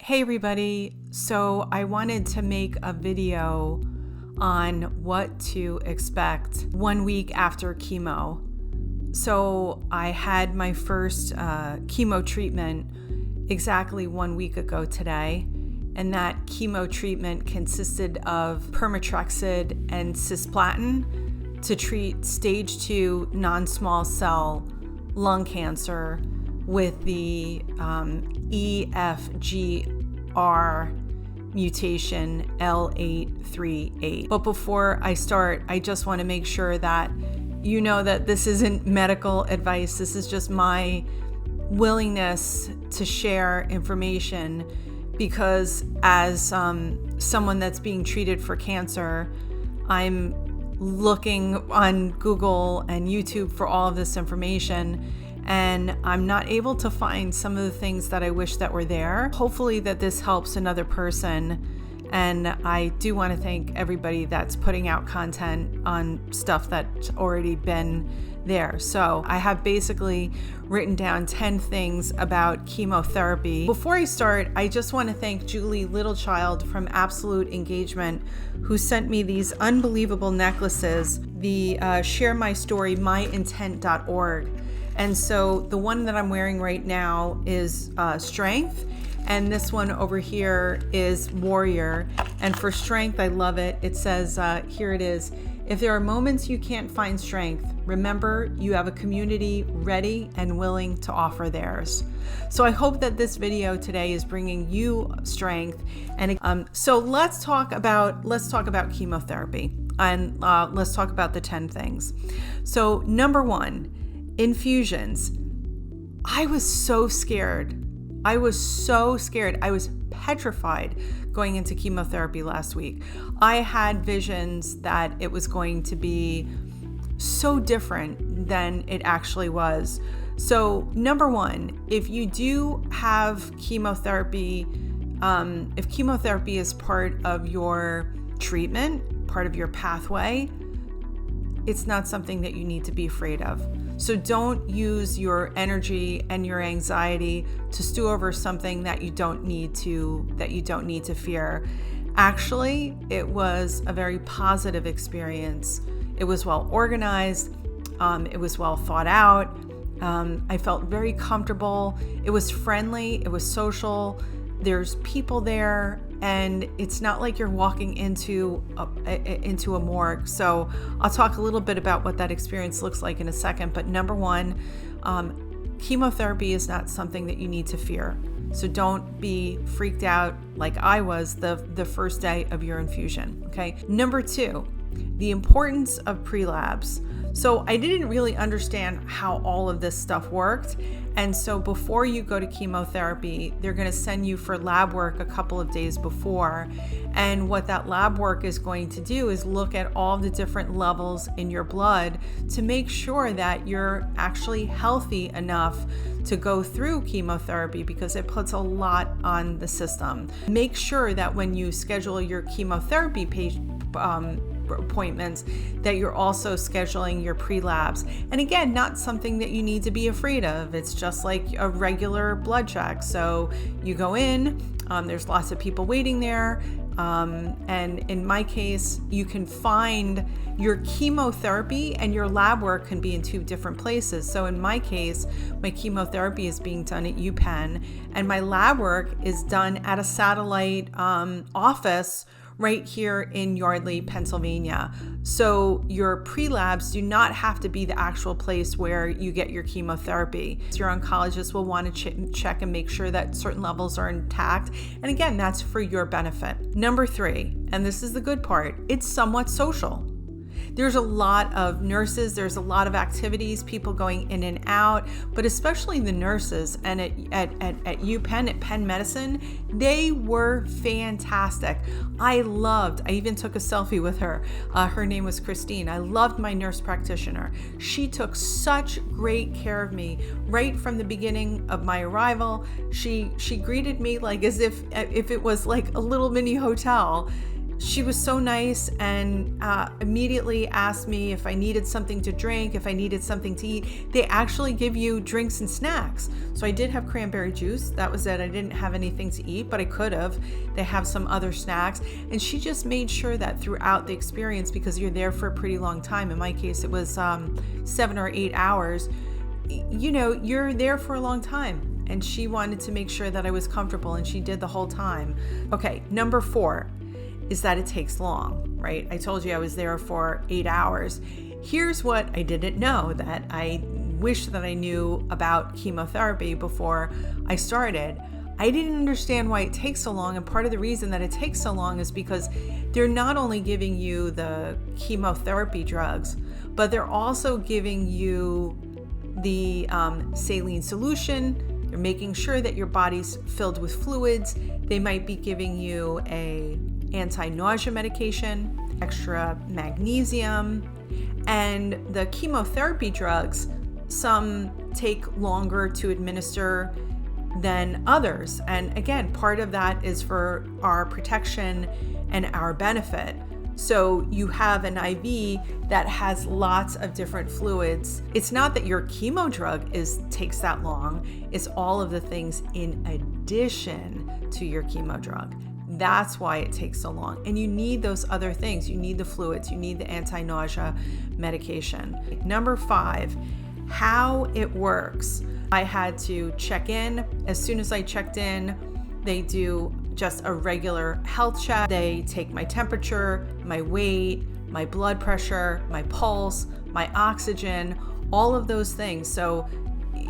Hey everybody, so I wanted to make a video on what to expect 1 week after chemo. So I had my first chemo treatment exactly 1 week ago today, and that chemo treatment consisted of permatrexid and cisplatin to treat stage 2 non-small cell lung cancer with the EFGR mutation L838. But before I start, I just want to make sure that you know that this isn't medical advice. This is just my willingness to share information, because as someone that's being treated for cancer, I'm looking on Google and YouTube for all of this information, and I'm not able to find some of the things that I wish that were there. Hopefully that this helps another person. And I do want to thank everybody that's putting out content on stuff that's already been there. So I have basically written down 10 things about chemotherapy. Before I start, I just want to thank Julie Littlechild from Absolute Engagement, who sent me these unbelievable necklaces, the Share My Story, myintent.org. And so the one that I'm wearing right now is Strength, and this one over here is Warrior. And for Strength, I love it. It says, here it is: if there are moments you can't find strength, remember you have a community ready and willing to offer theirs. So I hope that this video today is bringing you strength. And so let's talk about chemotherapy, and let's talk about the 10 things. So number 1, infusions. I was so scared. I was petrified going into chemotherapy last week. I had visions that it was going to be so different than it actually was. So number 1, if you do have chemotherapy, if chemotherapy is part of your treatment, part of your pathway, it's not something that you need to be afraid of. So don't use your energy and your anxiety to stew over something that you don't need to fear. Actually, it was a very positive experience. It was well organized. It was well thought out. I felt very comfortable. It was friendly. It was social. There's people there, and it's not like you're walking into a morgue. So I'll talk a little bit about what that experience looks like in a second. But number 1, chemotherapy is not something that you need to fear. So don't be freaked out like I was the first day of your infusion, okay? Number 2, the importance of pre-labs. So I didn't really understand how all of this stuff worked. And so before you go to chemotherapy, they're going to send you for lab work a couple of days before. And what that lab work is going to do is look at all the different levels in your blood to make sure that you're actually healthy enough to go through chemotherapy, because it puts a lot on the system. Make sure that when you schedule your chemotherapy appointments, that you're also scheduling your pre-labs. And again, not something that you need to be afraid of. It's just like a regular blood check. So you go in, there's lots of people waiting there. And in my case, you can find your chemotherapy and your lab work can be in 2 different places. So in my case, my chemotherapy is being done at UPenn, and my lab work is done at a satellite office right here in Yardley, Pennsylvania. So your pre-labs do not have to be the actual place where you get your chemotherapy. Your oncologist will want to check and make sure that certain levels are intact. And again, that's for your benefit. Number 3, and this is the good part, it's somewhat social. There's a lot of nurses, there's a lot of activities, people going in and out, but especially the nurses. And at UPenn, at Penn Medicine, they were fantastic. I even took a selfie with her. Her name was Christine. I loved my nurse practitioner. She took such great care of me right from the beginning of my arrival. She greeted me like as if it was like a little mini hotel. she was so nice and immediately asked me if I needed something to drink, if I needed something to eat. They actually give you drinks and snacks. So I did have cranberry juice. That was it. I didn't have anything to eat, but I could have. They have some other snacks. And she just made sure that throughout the experience, because you're there for a pretty long time. In my case, it was 7 or 8 hours. You know, you're there for a long time. And she wanted to make sure that I was comfortable, and she did the whole time. Okay, number 4 is that it takes long, right? I told you I was there for 8 hours. Here's what I didn't know that I wish that I knew about chemotherapy before I started. I didn't understand why it takes so long, and part of the reason that it takes so long is because they're not only giving you the chemotherapy drugs, but they're also giving you the saline solution. They're making sure that your body's filled with fluids. They might be giving you a anti-nausea medication, extra magnesium, and the chemotherapy drugs, some take longer to administer than others. And again, part of that is for our protection and our benefit. So you have an IV that has lots of different fluids. It's not that your chemo drug takes that long. It's all of the things in addition to your chemo drug. That's why it takes so long. And you need those other things. You need the fluids. You need the anti-nausea medication. Number 5, how it works. I had to check in. As soon as I checked in, they do just a regular health check. They take my temperature, my weight, my blood pressure, my pulse, my oxygen, all of those things. So,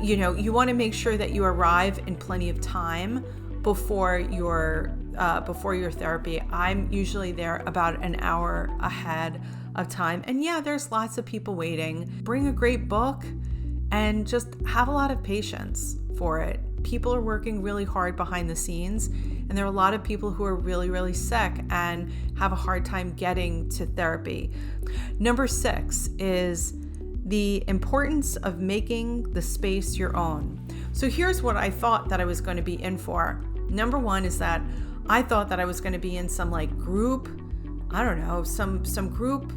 you know, you want to make sure that you arrive in plenty of time before your therapy. I'm usually there about an hour ahead of time. And yeah, there's lots of people waiting. Bring a great book and just have a lot of patience for it. People are working really hard behind the scenes, and there are a lot of people who are really, really sick and have a hard time getting to therapy. Number 6 is the importance of making the space your own. So here's what I thought that I was going to be in for. Number 1 is that I thought that I was going to be in some like group, I don't know, some group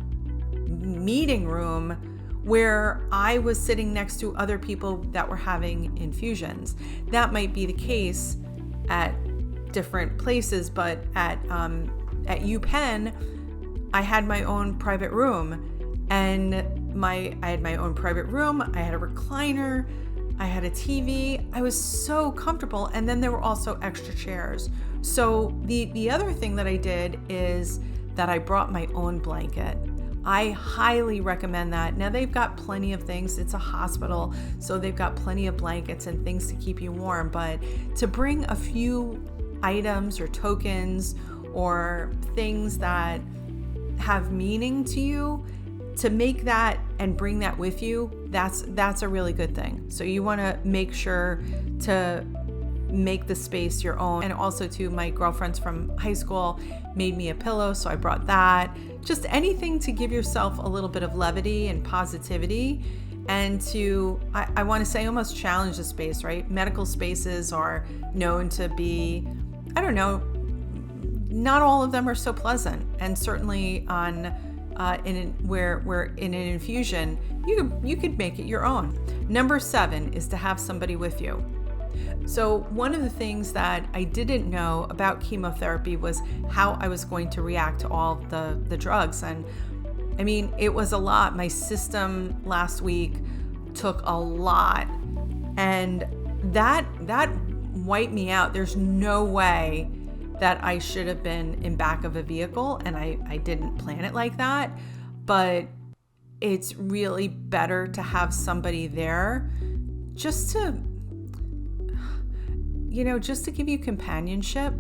meeting room where I was sitting next to other people that were having infusions. That might be the case at different places, but at UPenn, I had my own private room, and I had my own private room. I had a recliner, I had a TV. I was so comfortable, and then there were also extra chairs. So the other thing that I did is that I brought my own blanket. I highly recommend that. Now they've got plenty of things. It's a hospital, so they've got plenty of blankets and things to keep you warm, but to bring a few items or tokens or things that have meaning to you, to make that and bring that with you, that's a really good thing. So you want to make sure to make the space your own. And also too, my girlfriends from high school made me a pillow, so I brought that. Just anything to give yourself a little bit of levity and positivity, and to, I want to say, almost challenge the space, right? Medical spaces are known to be, I don't know, not all of them are so pleasant. And certainly where in an infusion, you could make it your own. Number 7 is to have somebody with you. So one of the things that I didn't know about chemotherapy was how I was going to react to all the drugs. And I mean, it was a lot. My system last week took a lot, and that wiped me out. There's no way that I should have been in back of a vehicle, and I didn't plan it like that. But it's really better to have somebody there just to give you companionship.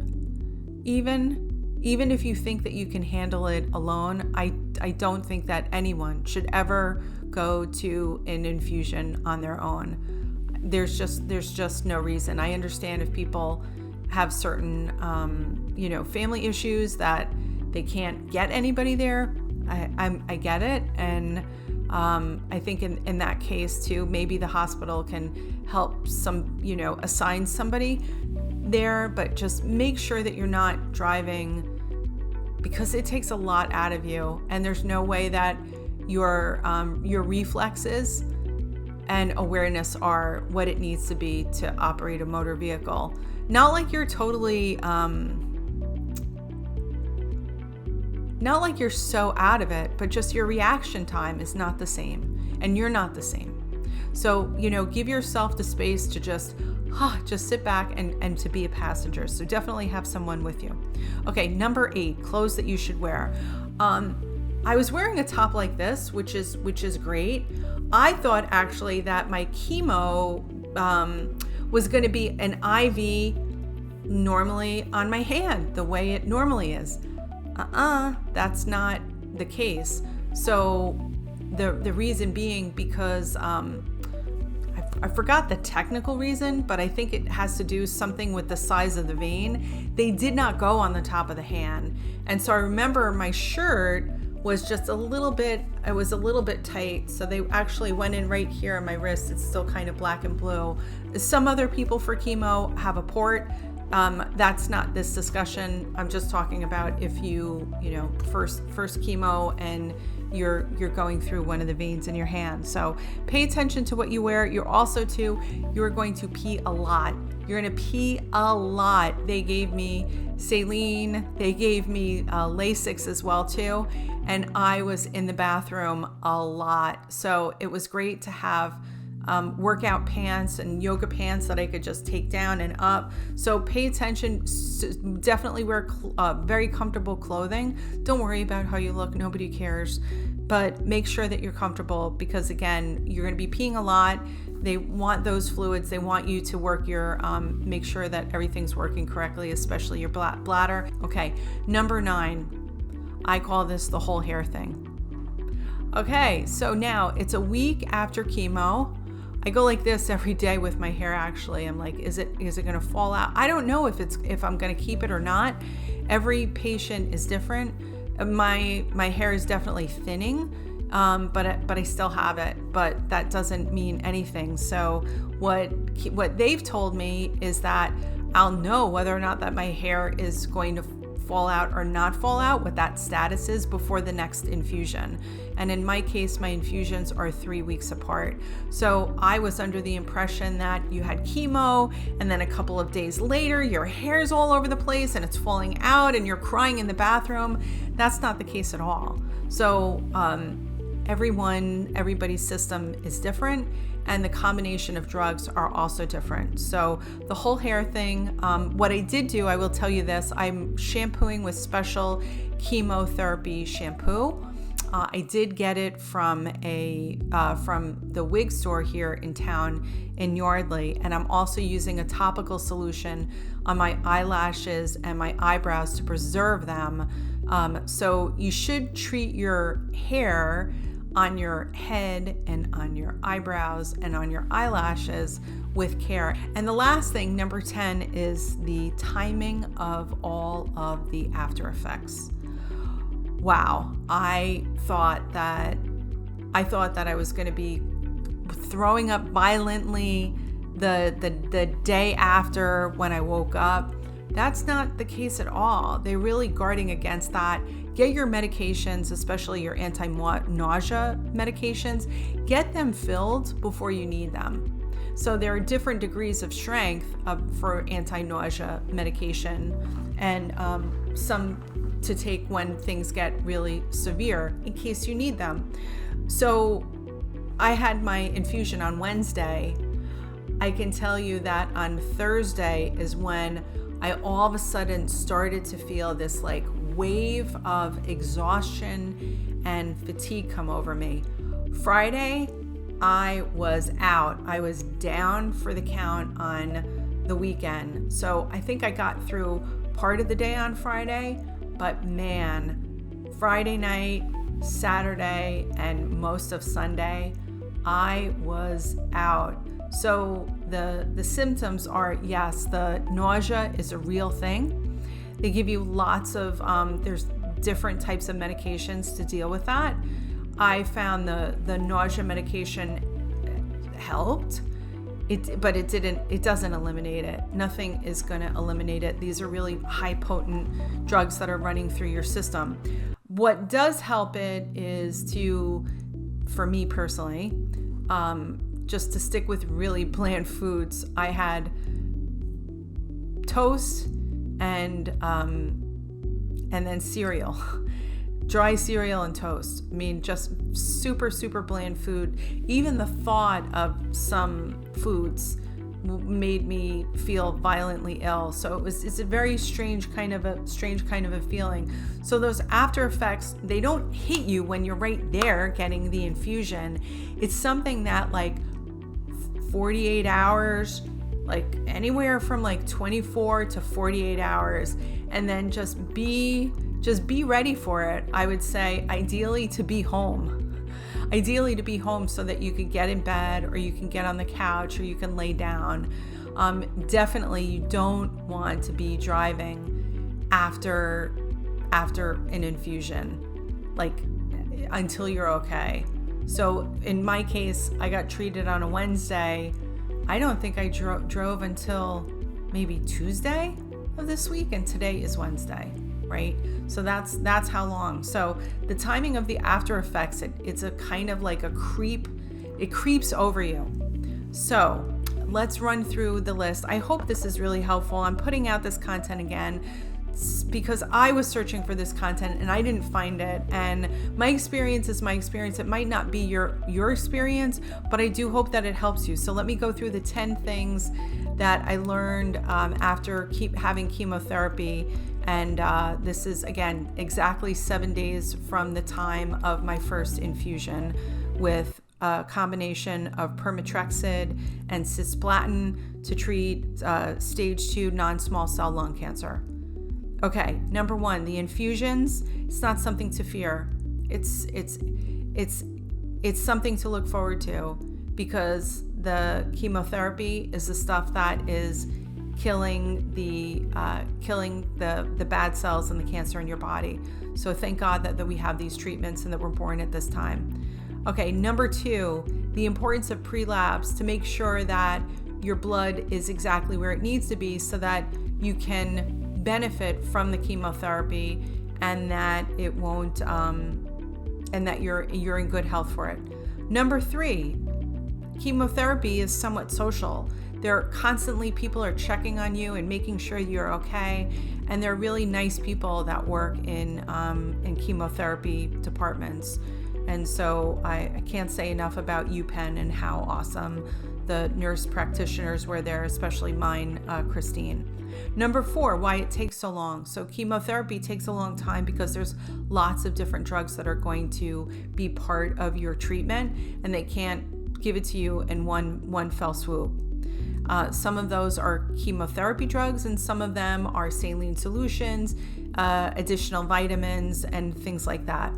Even if you think that you can handle it alone, I don't think that anyone should ever go to an infusion on their own. There's just no reason. I understand if people have certain family issues that they can't get anybody there. I get it, and I think in that case too, maybe the hospital can help assign somebody there, but just make sure that you're not driving because it takes a lot out of you, and there's no way that your reflexes and awareness are what it needs to be to operate a motor vehicle. Not like you're totally, not like you're so out of it, but just your reaction time is not the same, and you're not the same. So, give yourself the space to just sit back and to be a passenger. So definitely have someone with you. Okay, number 8, clothes that you should wear. I was wearing a top like this, which is great. I thought actually that my chemo was going to be an IV normally on my hand, the way it normally is. That's not the case. So the reason being because I forgot the technical reason, but I think it has to do something with the size of the vein. They did not go on the top of the hand. And so I remember my shirt was just a little bit tight. So they actually went in right here on my wrist. It's still kind of black and blue. Some other people for chemo have a port. That's not this discussion. I'm just talking about if you first chemo and you're going through one of the veins in your hand. So pay attention to what you wear. You're going to pee a lot. You're going to pee a lot. They gave me saline. They gave me Lasix as well too. And I was in the bathroom a lot. So it was great to have workout pants and yoga pants that I could just take down and up. So pay attention. Definitely wear very comfortable clothing. Don't worry about how you look. Nobody cares. But make sure that you're comfortable, because again, you're going to be peeing a lot. They want those fluids. They want you to work your, make sure that everything's working correctly, especially your bladder. Okay, number 9, I call this the whole hair thing. Okay, so now it's a week after chemo. I go like this every day with my hair. Actually, I'm like, is it going to fall out? I don't know if I'm going to keep it or not. Every patient is different. My hair is definitely thinning, but I still have it. But that doesn't mean anything. So what they've told me is that I'll know whether or not that my hair is going to fall out or not fall out, what that status is before the next infusion. And in my case, my infusions are 3 weeks apart. So I was under the impression that you had chemo and then a couple of days later, your hair's all over the place and it's falling out and you're crying in the bathroom. That's not the case at all. So everybody's system is different, and the combination of drugs are also different. So the whole hair thing, what I did do, I will tell you this, I'm shampooing with special chemotherapy shampoo. I did get it from the wig store here in town in Yardley, and I'm also using a topical solution on my eyelashes and my eyebrows to preserve them. So you should treat your hair on your head and on your eyebrows and on your eyelashes with care. And the last thing, number 10, is the timing of all of the after effects. Wow, I thought that I was going to be throwing up violently the day after when I woke up. That's not the case at all. They're really guarding against that. Get your medications, especially your anti-nausea medications, get them filled before you need them. So there are different degrees of strength for anti-nausea medication, and some to take when things get really severe in case you need them. So I had my infusion on Wednesday. I can tell you that on Thursday is when I all of a sudden started to feel this like wave of exhaustion and fatigue come over me. Friday, I was out. I was down for the count on the weekend. So I think I got through part of the day on Friday, but man, Friday night, Saturday, and most of Sunday, I was out. So the symptoms are, yes, the nausea is a real thing. They give you lots of, there's different types of medications to deal with that. I found the nausea medication helped. but it doesn't eliminate it. Nothing is going to eliminate it. These are really high potent drugs that are running through your system. What does help it is for me personally, just to stick with really bland foods. I had toast and then cereal. Dry cereal and toast. I mean, just super, super bland food. Even the thought of some foods made me feel violently ill. So it's a very strange kind of a feeling. So those after effects, they don't hit you when you're right there getting the infusion. It's something that like 48 hours, like anywhere from like 24 to 48 hours, and then just be ready for it. I would say ideally to be home so that you could get in bed, or you can get on the couch, or you can lay down. Definitely you don't want to be driving after an infusion, like until you're okay. So in my case, I got treated on a Wednesday. I don't think I drove until maybe Tuesday of this week, and today is Wednesday, right? So that's how long. So the timing of the after effects, it's a kind of like a creep. It creeps over you. So let's run through the list. I hope this is really helpful. I'm putting out this content again because I was searching for this content and I didn't find it. And my experience is my experience. It might not be your experience, but I do hope that it helps you. So let me go through the 10 things that I learned after having chemotherapy. And this is, again, exactly 7 days from the time of my first infusion, with a combination of permatrexid and cisplatin to treat stage 2 non-small cell lung cancer. Okay, number 1, the infusions. It's not something to fear. It's something to look forward to, because the chemotherapy is the stuff that is killing the bad cells and the cancer in your body. So thank God that we have these treatments and that we're born at this time. Okay, number 2, the importance of pre-labs, to make sure that your blood is exactly where it needs to be so that you can benefit from the chemotherapy, and that it won't and that you're in good health for it. Number 3, chemotherapy is somewhat social. People are checking on you and making sure you're okay, and they're really nice people that work in chemotherapy departments. And so I can't say enough about UPenn and how awesome the nurse practitioners were there, especially mine, Christine. Number 4, why it takes so long. So chemotherapy takes a long time because there's lots of different drugs that are going to be part of your treatment, and they can't give it to you in one fell swoop. Some of those are chemotherapy drugs, and some of them are saline solutions, additional vitamins, and things like that.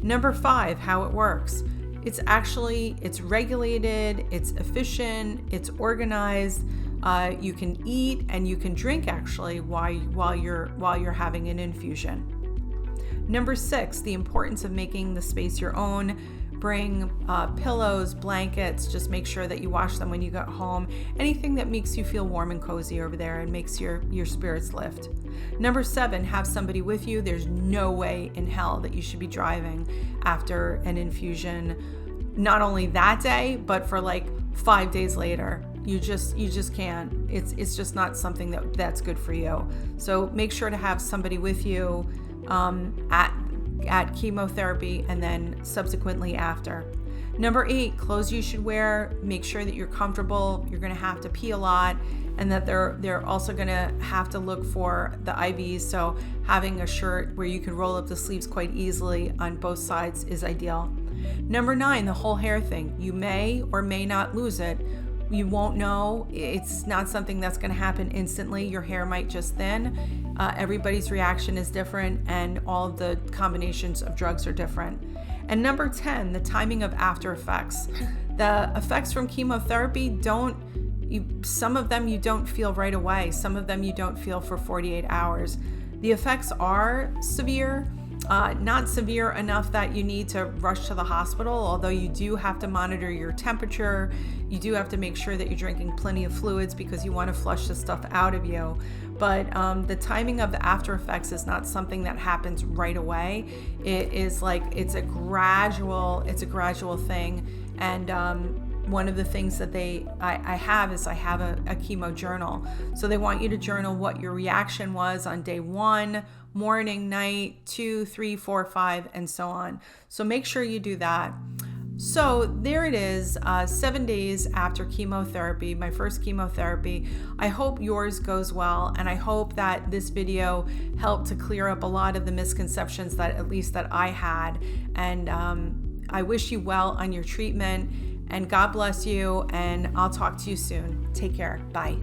Number 5, how it works. It's regulated, it's efficient, it's organized. You can eat and you can drink actually while you're having an infusion. Number 6, the importance of making the space your own. Bring pillows, blankets, just make sure that you wash them when you get home. Anything that makes you feel warm and cozy over there and makes your spirits lift. Number 7, have somebody with you. There's no way in hell that you should be driving after an infusion, not only that day, but for like 5 days later. You just can't. It's just not something that's good for you. So make sure to have somebody with you at chemotherapy and then subsequently after. Number 8, clothes you should wear. Make sure that you're comfortable. You're going to have to pee a lot, and that they're also going to have to look for the IVs. So having a shirt where you can roll up the sleeves quite easily on both sides is ideal. Number 9, the whole hair thing. You may or may not lose it. You won't know. It's not something that's going to happen instantly. Your hair might just thin. Everybody's reaction is different, and all of the combinations of drugs are different. And number 10, the timing of after effects. The effects from chemotherapy some of them you don't feel right away. Some of them you don't feel for 48 hours. The effects are severe, not severe enough that you need to rush to the hospital, although you do have to monitor your temperature. You do have to make sure that you're drinking plenty of fluids because you want to flush the stuff out of you. But the timing of the after effects is not something that happens right away. It is like, it's a gradual thing. And one of the things that I have a chemo journal. So they want you to journal what your reaction was on day 1, morning, night, 2, 3, 4, 5, and so on. So make sure you do that. So there it is, 7 days after chemotherapy, my first chemotherapy. I hope yours goes well, and I hope that this video helped to clear up a lot of the misconceptions that at least that I had. And I wish you well on your treatment, and God bless you, and I'll talk to you soon. Take care. Bye.